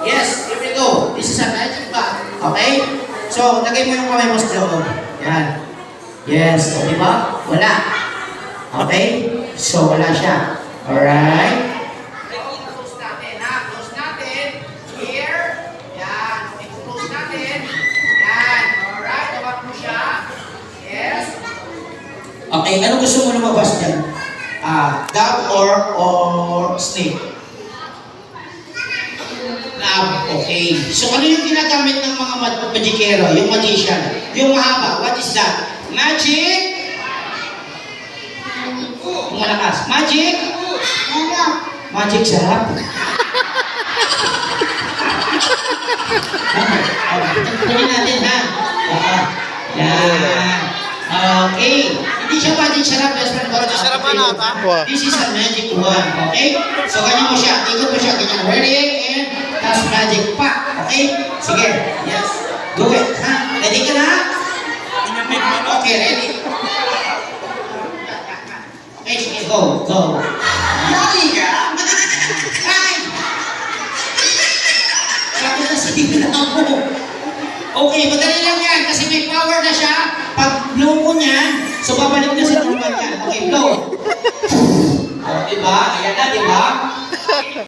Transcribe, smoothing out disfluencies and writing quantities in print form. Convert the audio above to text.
Yes, here we go. This is a magic bat. Okay? So, lagay mo yung kamay mo sa loob. Yan. Yes. O, diba? Wala. Okay? So, wala siya. Alright? Close natin, ha? Close natin. Here. Yan. Okay, close natin. Yan. Alright. Tawag mo siya. Yes. Okay, ano gusto mo lumabas dyan? Dog or snake? Okay. So ano yung ginagamit ng mga magikero, yung magician? Yung mahaba, what is that? Magic? Yung malakas. Magic? Magic sarap. Tingnan natin ha. Yan. Okay. Hindi siya magic sarap. Magic sarap na ata. This is a magic one. Okay? So ganyan mo siya. Ikot mo siya. Ganyan. Ready? And tapos magic pa. Okay? Sige. Yes. Do it. Ha? Ready ka na? Okay, ready. Okay, sige. Go. Go. Ready ka? Ay! Bakit nasitigil ako? Okay, madali lang yan. Kasi may power na siya. Pag blow mo niyan, so babalik na sa normal yan. Okay, blow. O, diba? Ayan na, diba?